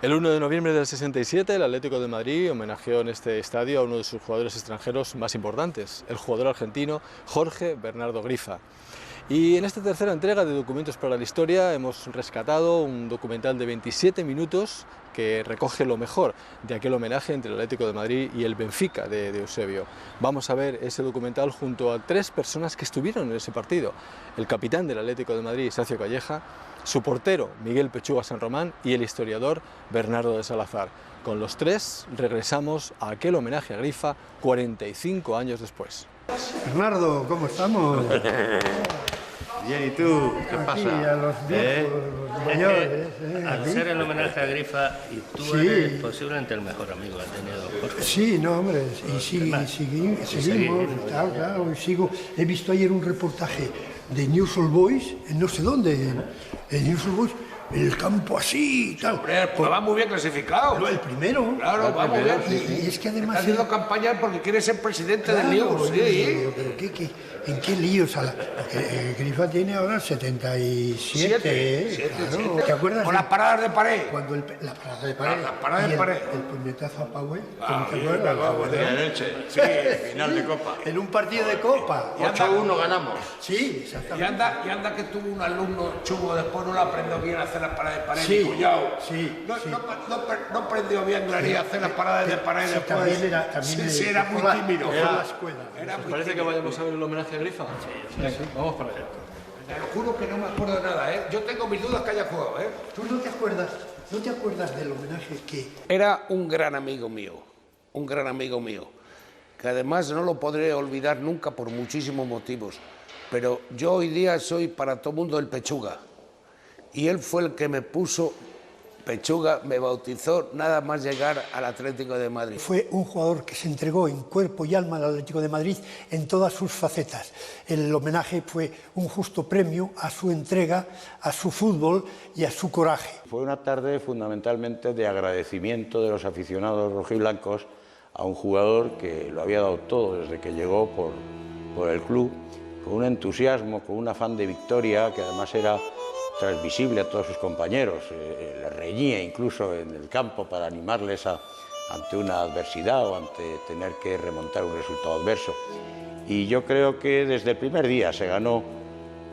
El 1 de noviembre del 67, el Atlético de Madrid homenajeó en este estadio a uno de sus jugadores extranjeros más importantes, el jugador argentino Jorge Bernardo Grifa. Y en esta tercera entrega de Documentos para la Historia hemos rescatado un documental de 27 minutos que recoge lo mejor de aquel homenaje entre el Atlético de Madrid y el Benfica de Eusebio. Vamos a ver ese documental junto a 3 personas que estuvieron en ese partido: el capitán del Atlético de Madrid, Sacio Calleja, su portero, Miguel Pechuga San Román, y el historiador Bernardo de Salazar. Con los 3 regresamos a aquel homenaje a Grifa 45 años después. Bernardo, ¿cómo estamos? Bien, ¿y tú? ¿Qué Aquí, pasa? a los viejos, los mayores. Al ser el homenaje a Grifa, y tú eres posiblemente el mejor amigo que ha tenido Jorge. Sí, no, hombre, y seguimos, claro, y sigo. He visto ayer un reportaje de News All Boys, en no sé dónde, en News All Boys, el campo así y tal. Hombre, pues va muy bien clasificado. El primero. Claro, va muy bien. Y es que además... Está haciendo campaña porque quiere ser presidente del News, sí. Pero ¿en qué líos? Grifa tiene ahora 77, claro. ¿Te acuerdas? Con las paradas de pared. Cuando la parada de pared. La parada de pared. El puñetazo a Powell. ¿Te Bien, acuerdas? De Elche. Sí, final de Copa. En un partido de Copa. 8-1 ganamos. Sí, Y exactamente. anda que tuvo un alumno chungo, después no lo aprendió bien a hacer las paradas de pared, Sí, mi cuñado. sí, No, sí. no aprendió bien Glaría a hacer las paradas de pared después. También Sí, era muy tímido. Era la escuela. Era muy ¿Parece que tímido. vayamos a ver el homenaje a Grifa? Sí. Vamos para allá. Te lo juro que no me acuerdo de nada, ¿eh? Yo tengo mis dudas que haya jugado, ¿eh? ¿Tú no te acuerdas del homenaje que... Era un gran amigo mío, que además no lo podré olvidar nunca por muchísimos motivos, pero yo hoy día soy para todo mundo el Pechuga, y él fue el que me puso Pechuga, me bautizó nada más llegar al Atlético de Madrid. Fue un jugador que se entregó en cuerpo y alma al Atlético de Madrid en todas sus facetas. El homenaje fue un justo premio a su entrega, a su fútbol y a su coraje. Fue una tarde fundamentalmente de agradecimiento de los aficionados rojiblancos a un jugador que lo había dado todo desde que llegó por el club, con un entusiasmo, con un afán de victoria que además era transmisible a todos sus compañeros. Les reñía incluso en el campo para animarles ante una adversidad o ante tener que remontar un resultado adverso. Y yo creo que desde el primer día se ganó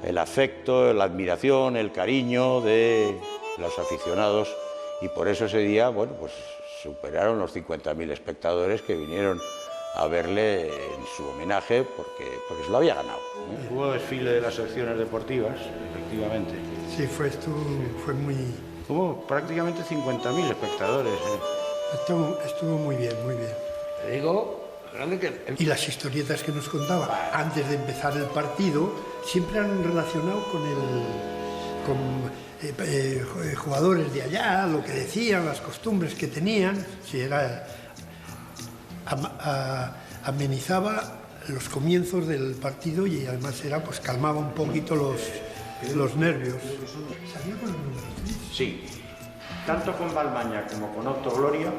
el afecto, la admiración, el cariño de los aficionados, y por eso ese día, bueno, pues superaron los 50.000 espectadores que vinieron a verle en su homenaje porque se lo había ganado. Hubo desfile de las secciones deportivas, efectivamente. Sí, fue muy... Hubo prácticamente 50.000 espectadores. Estuvo muy bien, muy bien. Te digo, grande que... Y las historietas que nos contaba antes de empezar el partido siempre han relacionado con jugadores de allá, lo que decían, las costumbres que tenían. Sí, amenizaba los comienzos del partido y además pues calmaba un poquito los nervios. ¿Sabía con el número 3? Sí. Tanto con Balmaña como con Otto Gloria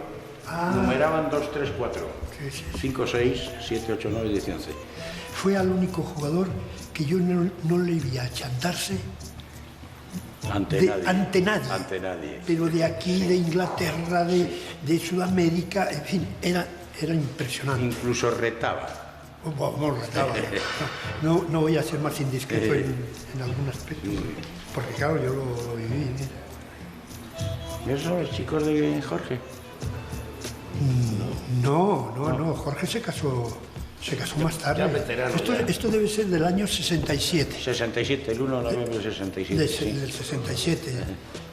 numeraban 2, 3, 4. Sí. 5, 6, 7, 8, 9, 10, 11. Fue al único jugador que yo no le vi achantarse Ante nadie. Pero de aquí, de Inglaterra, de Sudamérica, en fin, era impresionante. Incluso retaba. Vamos, retaba. No voy a ser más indiscreto en algún aspecto, porque claro, yo lo viví. ¿Y esos son los chicos de Jorge? No, Jorge se casó más tarde. Ya veterano, Esto debe ser del año 67. 67, el 1 de noviembre del 67. Del 67.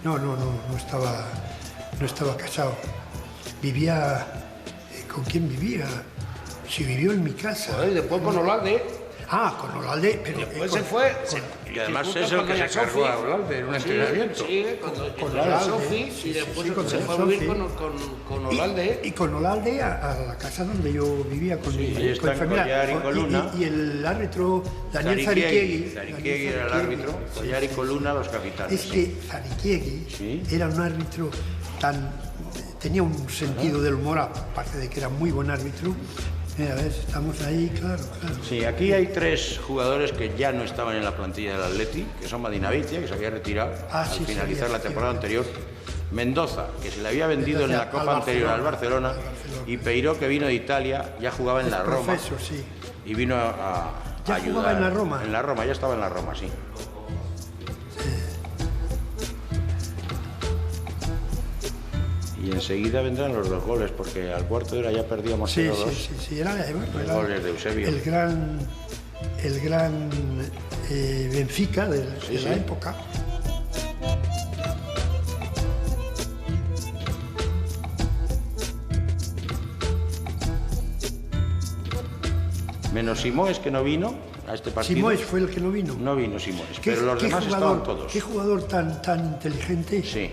No estaba casado. Vivía... ¿Con quién vivía? Si vivió en mi casa. Y después con Olalde. Con Olalde, pero... Después se fue. Y además es el que se cargó a Olalde en un entrenamiento. Sí, con la Sofi, y después se fue a vivir con Olalde. Y con Olalde a la casa donde yo vivía con mi están familia. Collar y Coluna. Y el árbitro Daniel Zariquiegui. Zariquiegui era el árbitro, Collar y Coluna los capitanes. Es que Zariquiegui era un árbitro tenía un sentido del humor, aparte de que era muy buen árbitro. Mira, ves, estamos ahí, claro. Sí, aquí hay 3 jugadores que ya no estaban en la plantilla del Atleti, que son Madinavicia, que se había retirado al finalizar la temporada anterior, Mendoza, que se le había vendido en la Copa anterior al Barcelona, y Peiró, que vino de Italia, ya jugaba en la Roma. Sí. Y vino a ¿Ya ayudar. jugaba en la Roma? En la Roma, ya estaba en la Roma, sí. Y enseguida vendrán los 2 goles, porque al cuarto de hora ya perdíamos 0-2. Sí. Era goles de Eusebio. el gran Benfica de la época. Menos Simoes, que no vino a este partido. Simoes fue el que no vino. No vino Simoes, pero los demás estaban todos. Qué jugador tan inteligente. Sí.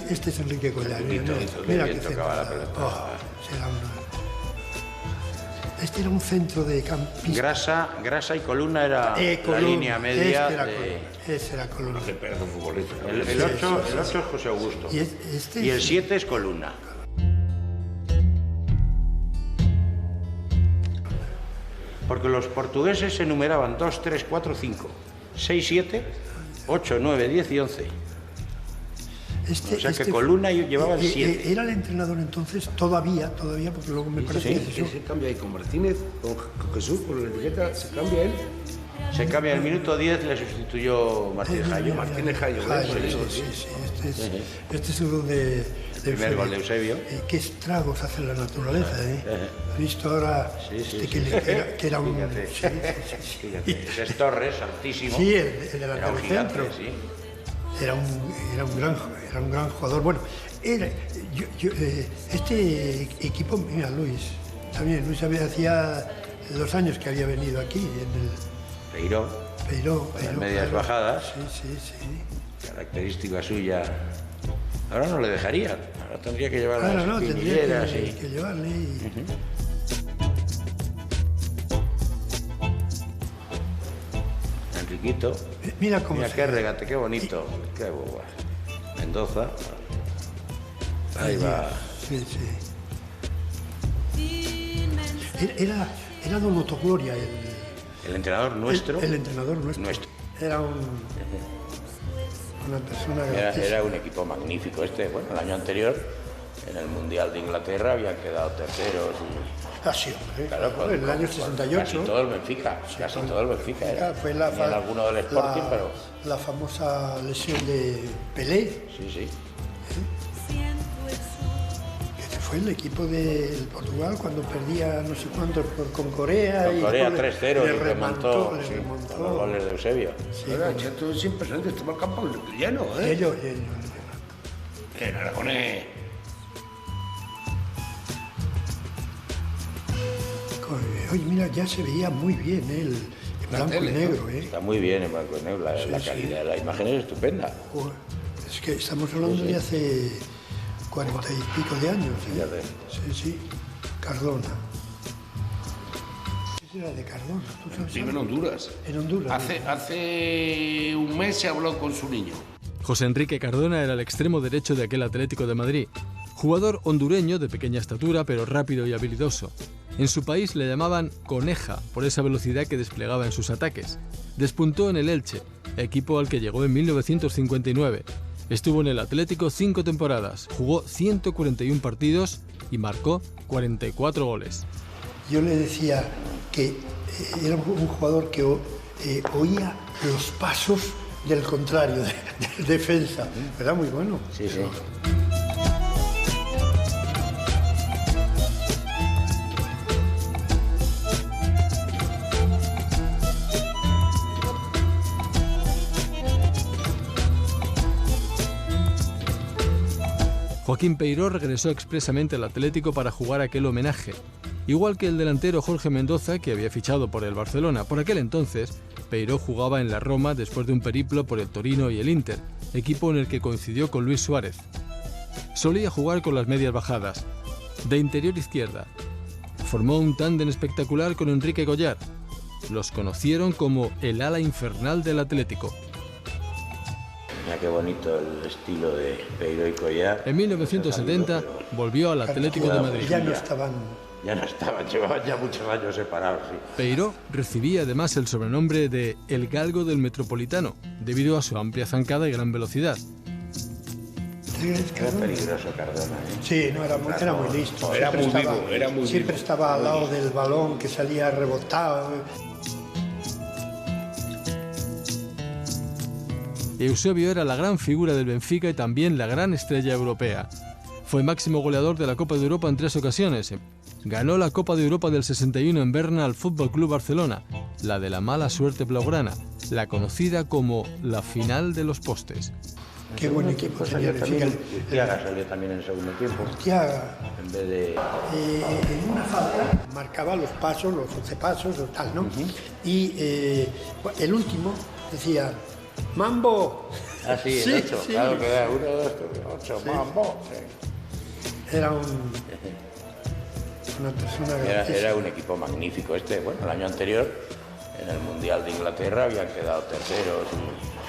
Este es Enrique Collar. Mira que tocaba la pelota. Este era un centro de campista. Grasa y Columna era la línea media Ese era Columna. El 8 es José Augusto. Y el 7 es Columna. Porque los portugueses se numeraban 2, 3, 4, 5, 6, 7, 8, 9, 10 y 11. O sea que Columna llevaba el 7. ¿Era el entrenador entonces? Todavía, porque luego me parece que se cambia ahí con Martínez, con Jesús, con la etiqueta, se cambia él. Se cambia el minuto 10, le sustituyó Martínez Jayo. Martínez Jayo, sí. Este es uno de primer gol de Eusebio. Qué estragos hace la naturaleza, ¿Has visto ahora que era un... Fíjate. Es Torres, altísimo. Sí, el delantero centro. Sí. Era un gran jugador. Bueno, este equipo, mira, Luis hacía 2 años que había venido aquí en el Peiró, las medias bajadas. Sí. Característica suya. Ahora no le dejarían. Ahora tendría que llevar las tendría espinilleras. que llevarle. Enriquito. Mira qué regate, qué bonito. Qué boba. Mendoza. Ahí va. Sí. Era don Otto Gloria el entrenador nuestro. El entrenador nuestro. Era una persona... Era un equipo magnífico. El año anterior, en el Mundial de Inglaterra, habían quedado terceros. Sí, hombre. Claro, en el año 68. Casi todo el Benfica. Era. Fue alguno del Sporting, pero... La famosa lesión de Pelé. Sí. Fue el equipo del Portugal cuando perdía no sé cuántos con Corea. Con Corea 3-0 y remontó con los goles de Eusebio. Esto es impresionante, estuvo el campo lleno, Ellos. El aragonés. Oye, mira, ya se veía muy bien el blanco y negro. Está muy bien en blanco y negro, la calidad de la imagen es estupenda. Es que estamos hablando de hace 40 y pico de años. Sí. Cardona. ¿Qué era de Cardona? ¿Tú sabes? Sí, en Honduras. En Honduras. Hace un mes se habló con su niño. José Enrique Cardona era el extremo derecho de aquel Atlético de Madrid. Jugador hondureño de pequeña estatura, pero rápido y habilidoso. En su país le llamaban Coneja por esa velocidad que desplegaba en sus ataques. Despuntó en el Elche, equipo al que llegó en 1959. Estuvo en el Atlético 5 temporadas, jugó 141 partidos y marcó 44 goles. Yo le decía que era un jugador que oía los pasos del contrario, del defensa. Era muy bueno. Sí. Joaquín Peiró regresó expresamente al Atlético para jugar aquel homenaje, igual que el delantero Jorge Mendoza, que había fichado por el Barcelona. Por aquel entonces, Peiró jugaba en la Roma después de un periplo por el Torino y el Inter, equipo en el que coincidió con Luis Suárez. Solía jugar con las medias bajadas, de interior izquierda. Formó un tándem espectacular con Enrique Collar. Los conocieron como el ala infernal del Atlético. Mira qué bonito el estilo de Peiró y Collar. En 1970 volvió al Atlético de Madrid. Ya no estaban, llevaban ya muchos años separados. Sí. Peiró recibía además el sobrenombre de El Galgo del Metropolitano, debido a su amplia zancada y gran velocidad. Era peligroso Cardona, ¿eh? Sí, no, era muy listo. Era Siempre muy estaba- vivo, era muy Siempre vivo. estaba al lado del balón que salía rebotado. Eusebio era la gran figura del Benfica y también la gran estrella europea. Fue máximo goleador de la Copa de Europa en 3 ocasiones. Ganó la Copa de Europa del 61 en Berna al Fútbol Club Barcelona, la de la mala suerte blaugrana, la conocida como la final de los postes. Qué buen equipo tenía el Benfica. Urtiaga salió también en el segundo tiempo, Urtiaga, en vez de... en una falta marcaba los pasos, los 11 pasos o tal, ¿no? Y el último decía, ¡Mambo! Ah, sí, el 8, sí. claro que era 1, 2, 8, mambo. Era una persona grandísima. Era un equipo magnífico este. Bueno, el año anterior, en el Mundial de Inglaterra, habían quedado terceros.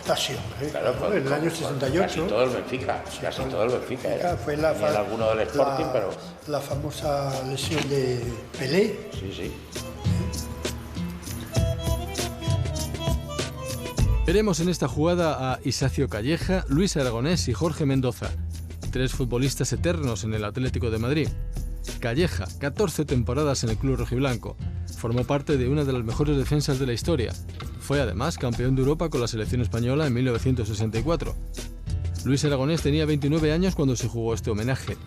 Casi, hombre. Claro, En el año 68. Casi todo el Benfica, casi todo el Benfica era. Fue Tenían alguno del Sporting, pero... la famosa lesión de Pelé. Sí, sí. Veremos en esta jugada a Isacio Calleja, Luis Aragonés y Jorge Mendoza, 3 futbolistas eternos en el Atlético de Madrid. Calleja, 14 temporadas en el club rojiblanco, formó parte de una de las mejores defensas de la historia. Fue además campeón de Europa con la selección española en 1964. Luis Aragonés tenía 29 años cuando se jugó este homenaje.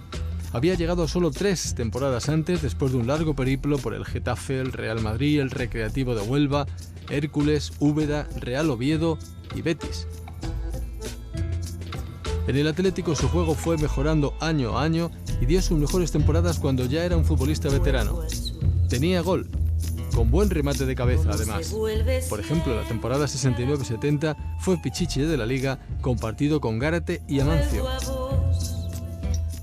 Había llegado solo 3 temporadas antes, después de un largo periplo por el Getafe, el Real Madrid, el Recreativo de Huelva, Hércules, Úbeda, Real Oviedo y Betis. En el Atlético su juego fue mejorando año a año y dio sus mejores temporadas cuando ya era un futbolista veterano. Tenía gol, con buen remate de cabeza además. Por ejemplo, la temporada 69-70 fue Pichichi de la Liga, compartido con Gárate y Amancio.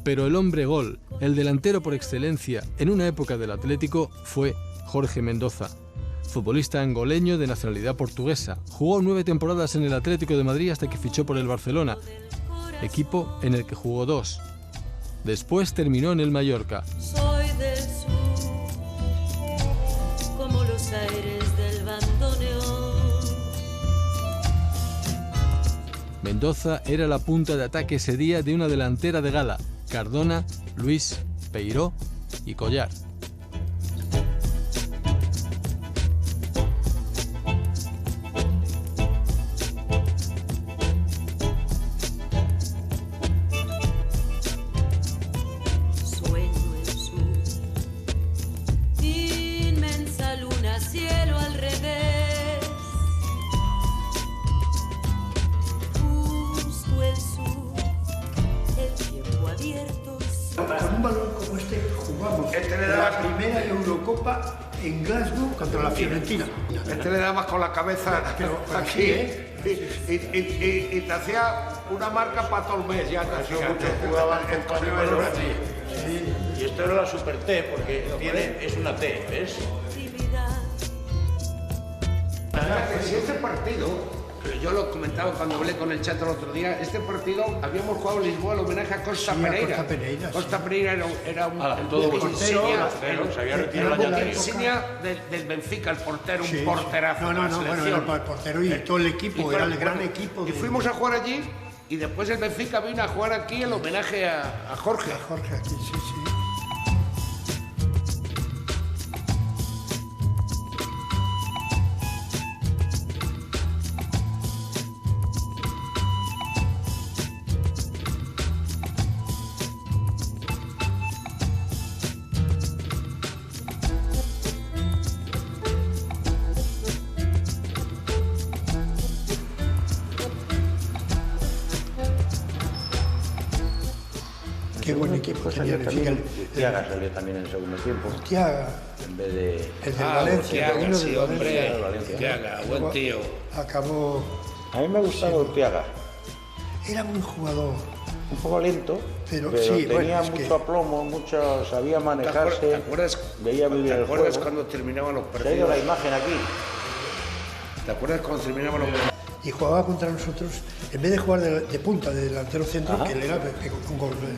Pero el hombre gol, el delantero por excelencia en una época del Atlético, fue Jorge Mendoza. Futbolista angoleño de nacionalidad portuguesa, jugó 9 temporadas en el Atlético de Madrid hasta que fichó por el Barcelona, equipo en el que jugó 2. Después terminó en el Mallorca. Soy del sur, como los aires del bandoneón. Mendoza era la punta de ataque ese día de una delantera de gala: Cardona, Luis, Peiró y Collar. Sueño el sur, inmensa luna, cielo al revés. Busco el sur, el tiempo abierto. Con un balón como este jugamos la primera Eurocopa en Glasgow contra la Fiorentina. Este le dabas con la cabeza Pero aquí, así, y te hacía una marca para todo el mes. Ya casi Muchos jugaban con pañuelos así. Y esto era la Super T, porque es una T, ¿ves? Si este partido, pero yo lo comentaba cuando hablé con el chat el otro día, este partido habíamos jugado en Lisboa el homenaje a Costa Sí, a Pereira. Costa Pereira, Costa Pereira era un todo insignia, se había retirado el año la anterior. insignia del Benfica, el portero, Sí, un porterazo. no, de la bueno, selección. era el portero y todo el equipo, era el gran equipo. Y fuimos a jugar allí y después el Benfica vino a jugar aquí el homenaje a Jorge. Jorge aquí, sí, sí. Qué buen equipo tenía el Benfica. Urtiaga salió también en el segundo tiempo, Urtiaga, en vez de... el de Valencia, Urtiaga, uno sí, de hombre. Valencia. Urtiaga, buen tío. Acabó, A mí me gustaba Urtiaga, era buen jugador. un poco lento, Pero pero sí, tenía bueno, es mucho que- aplomo, sabía ¿Te manejarse, acuerdas, veía muy bien el ¿te acuerdas juego. cuando terminaban los Se ha ido partidos? la imagen aquí. ¿Te acuerdas cuando terminaban los partidos? Y jugaba contra nosotros, en vez de jugar de punta, de delantero centro, que él era,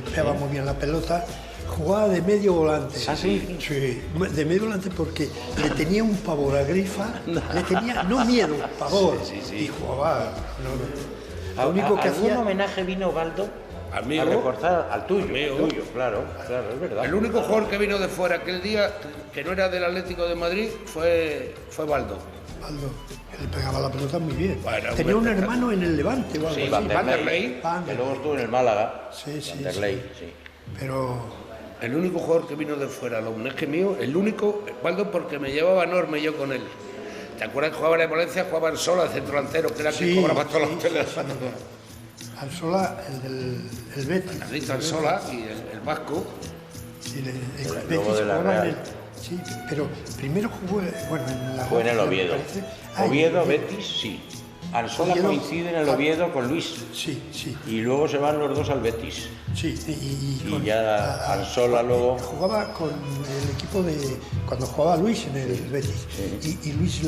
pegaba muy bien la pelota, jugaba de medio volante. ¿Ah, sí? Sí, de medio volante porque le tenía un pavor a Grifa, le tenía, no miedo, pavor. Y jugaba. Lo único que ¿Algún hacía. homenaje vino Baldo? Amigo. A reforzar al tuyo, Amigo. al tuyo, claro, es verdad. El único jugador que vino de fuera aquel día, que no era del Atlético de Madrid, fue Baldo. Aldo, que le pegaba la pelota muy bien. Bueno, tenía un espectacular. hermano en el Levante o algo Sí, así. Vanderlei, que luego estuvo en el Málaga. Sí. Vanderlei, sí. Pero El único jugador que vino de fuera, lo único mío, el único, Baldo, porque me llevaba enorme yo con él. ¿Te acuerdas que jugaba en Valencia? Jugaba en Sola, el centro delantero, que era quien cobraba todas las pelas. Ansola, el Betis. Carlito Ansola y el vasco. Sí, el luego Betis de la jugaba en Real. el... Sí, pero primero jugó, bueno, en la... Fue en el me Oviedo. parece. Ah, Oviedo, en Betis, sí. Ansola Oviedo. coincide en el Oviedo con Luis. Sí. Y luego se van los dos al Betis. Sí, Y ya Ansola luego... Jugaba con el equipo de... Cuando jugaba Luis en el Betis. Y Luis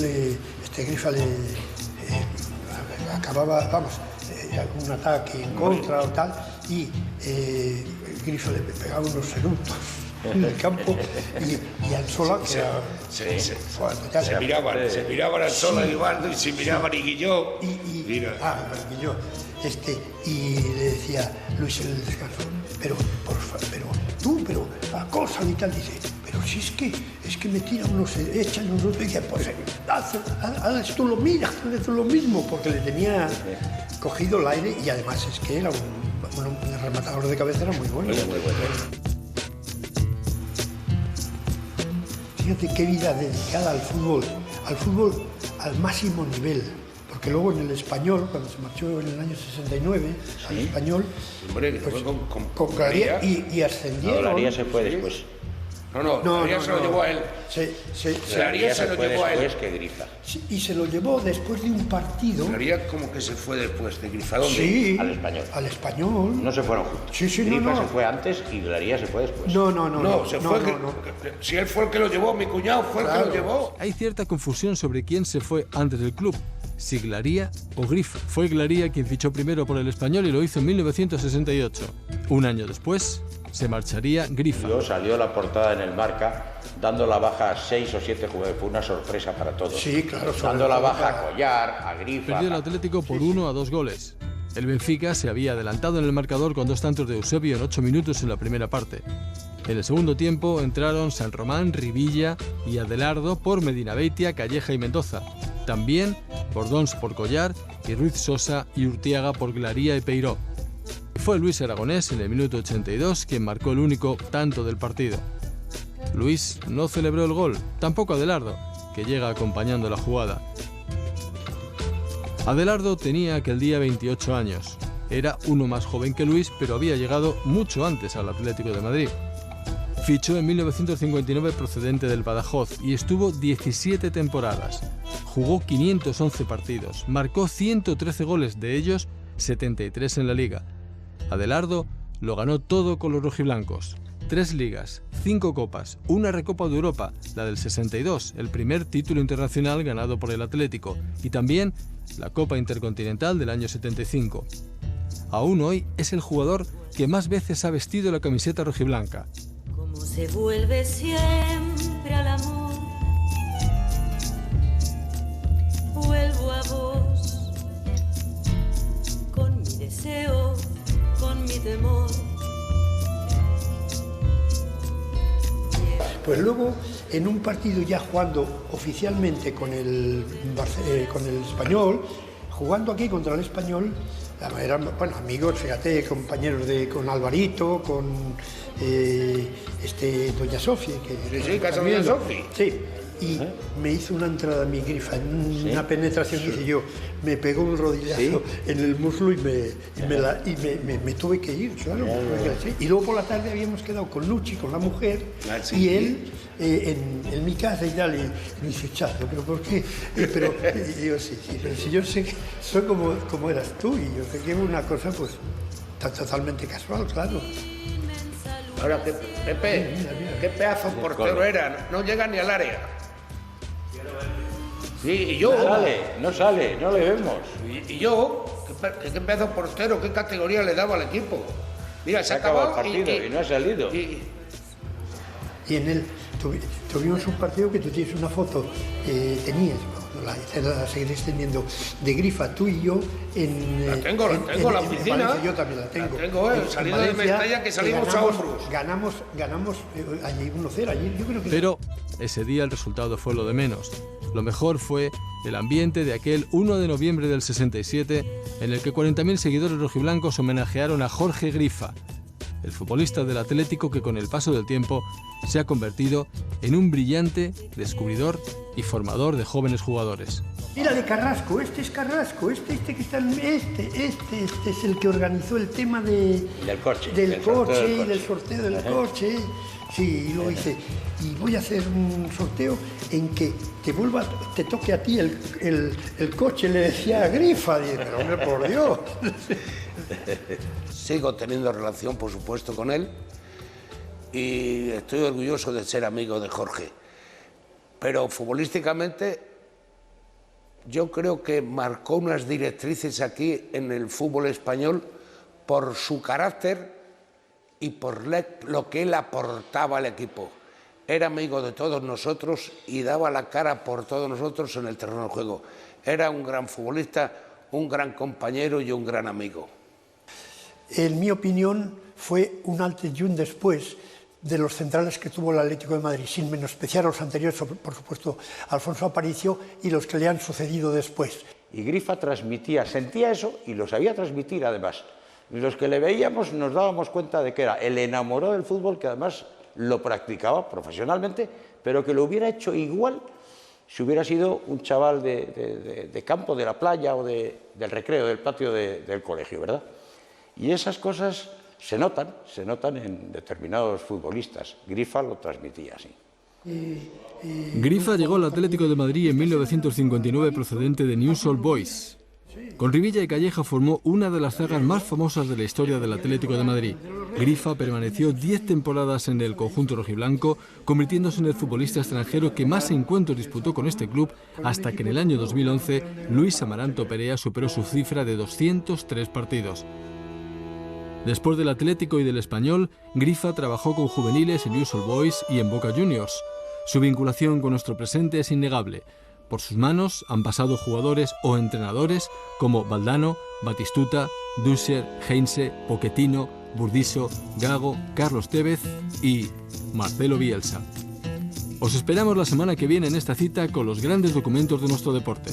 Grifa le acababa, vamos, algún ataque en contra o tal, y Grifa le pegaba unos eructos en el campo y Ansola, que era... Se miraban Ansola y Baldo y se miraban y Guilló. Mira. Guilló. Y le decía Luis en el descanso, pero acosan y tal, dice, pero si es que me tiran unos, echan unos, y decía, pues haz tú lo mismo, porque le tenía cogido el aire y además es que era un rematador de cabeza, era muy bueno. Fíjate qué vida dedicada al fútbol al máximo nivel. Porque luego en el Español, cuando se marchó en el año 69, al Español, Hombre, que pues, fue con Claría y ascendieron. Claría se fue después. Claría se lo llevó a él. Claría se lo fue llevó a él. después que Grifa. Sí, y se lo llevó después de un partido. Claría como que se fue después de Grifa. ¿Dónde? Sí, Al Español. Al Español. No se fueron juntos. Sí, Grifa no. se fue antes y Glaría se fue después. No, se fue. Si él fue el que lo llevó, mi cuñado fue el que lo llevó. Hay cierta confusión sobre quién se fue antes del club, si Glaría o Grifa. Fue Glaría quien fichó primero por el Español y lo hizo en 1968. Un año después se marcharía Grifa. Luego salió la portada en el Marca dando la baja a 6 o 7 jugadores. Fue una sorpresa para todos. Sí, claro. Dando la baja a Collar, a Grifa. Perdió el Atlético por 1-2 goles. El Benfica se había adelantado en el marcador con 2 tantos de Eusebio en 8 minutos en la primera parte. En el segundo tiempo entraron San Román, Rivilla y Adelardo por Medinabeitia, Calleja y Mendoza. También Bordons por Collar y Ruiz Sosa y Urtiaga por Glaría y Peiró. Fue Luis Aragonés en el minuto 82 quien marcó el único tanto del partido. Luis no celebró el gol, tampoco Adelardo, que llega acompañando la jugada. Adelardo tenía aquel día 28 años. Era uno más joven que Luis, pero había llegado mucho antes al Atlético de Madrid. Fichó en 1959 procedente del Badajoz y estuvo 17 temporadas. Jugó 511 partidos, marcó 113 goles, de ellos 73 en la Liga. Adelardo lo ganó todo con los rojiblancos. 3 ligas, 5 copas, una Recopa de Europa, la del 62, el primer título internacional ganado por el Atlético, y también la Copa Intercontinental del año 75. Aún hoy es el jugador que más veces ha vestido la camiseta rojiblanca. Como se vuelve siempre al amor, vuelvo a vos, con mi deseo, con mi temor. Pues luego, en un partido ya jugando oficialmente con el Español, jugando aquí contra el Español, eran amigos, fíjate, compañeros con Alvarito, con Doña Sofía. Sí, Casa Doña Sofía. Sí, y me hizo una entrada a mi Grifa, una penetración que hice yo, me pegó un rodillazo en el muslo y me tuve que ir, claro. Y luego por la tarde habíamos quedado con Luchi, con la mujer, y él en mi casa y tal, y me dice, Chazo, ¿pero por qué? Y yo, sí, pero si yo sé que soy como eras tú, y yo sé que es una cosa pues totalmente casual, claro. Ahora, Pepe, qué pedazo portero era, no llega ni al área. Sí, y yo... No sale, no le vemos. Y yo, qué pedazo portero, qué categoría le daba al equipo. Mira, se ha acabado el partido y no ha salido. Y en tuvimos un partido que tú tienes una foto, la seguiréis teniendo, de Grifa, tú y yo en... La tengo en la oficina. Valencia, yo también la tengo. La tengo, saliendo de Mestalla, que salimos a hombros. Ganamos allí 1-0, allí yo creo que... Pero ese día el resultado fue lo de menos. Lo mejor fue el ambiente de aquel 1 de noviembre del 67, en el que 40.000 seguidores rojiblancos homenajearon a Jorge Grifa, el futbolista del Atlético que con el paso del tiempo se ha convertido en un brillante descubridor y formador de jóvenes jugadores. Mira de Carrasco, este es Carrasco, este que está, este es el que organizó el tema del coche y del sorteo del coche. Sí, y luego dice, y voy a hacer un sorteo en que te toque a ti el coche, le decía a Grifa. Y, pero hombre, por Dios. Sigo teniendo relación, por supuesto, con él y estoy orgulloso de ser amigo de Jorge. Pero futbolísticamente yo creo que marcó unas directrices aquí en el fútbol español por su carácter y por lo que él aportaba al equipo. Era amigo de todos nosotros y daba la cara por todos nosotros en el terreno de juego. Era un gran futbolista, un gran compañero y un gran amigo. En mi opinión, fue un antes y un después de los centrales que tuvo el Atlético de Madrid, sin menospreciar a los anteriores, por supuesto, Alfonso Aparicio y los que le han sucedido después. Y Grifa transmitía, sentía eso y lo sabía transmitir además. Los que le veíamos nos dábamos cuenta de que era el enamorado del fútbol, que además lo practicaba profesionalmente, pero que lo hubiera hecho igual si hubiera sido un chaval de campo, de la playa o del recreo, del patio del colegio, ¿verdad? Y esas cosas se notan en determinados futbolistas. Grifa lo transmitía así. Grifa llegó al Atlético de Madrid en 1959 procedente de Newell's Old Boys. Con Rivilla y Calleja formó una de las zagas más famosas de la historia del Atlético de Madrid. Grifa permaneció 10 temporadas en el conjunto rojiblanco, convirtiéndose en el futbolista extranjero que más encuentros disputó con este club, hasta que en el año 2011 Luis Amaranto Perea superó su cifra de 203 partidos. Después del Atlético y del Español, Grifa trabajó con juveniles en Newell's Old Boys y en Boca Juniors. Su vinculación con nuestro presente es innegable. Por sus manos han pasado jugadores o entrenadores como Valdano, Batistuta, Duscher, Heinze, Pochettino, Burdisso, Gago, Carlos Tevez y Marcelo Bielsa. Os esperamos la semana que viene en esta cita con los grandes documentos de nuestro deporte.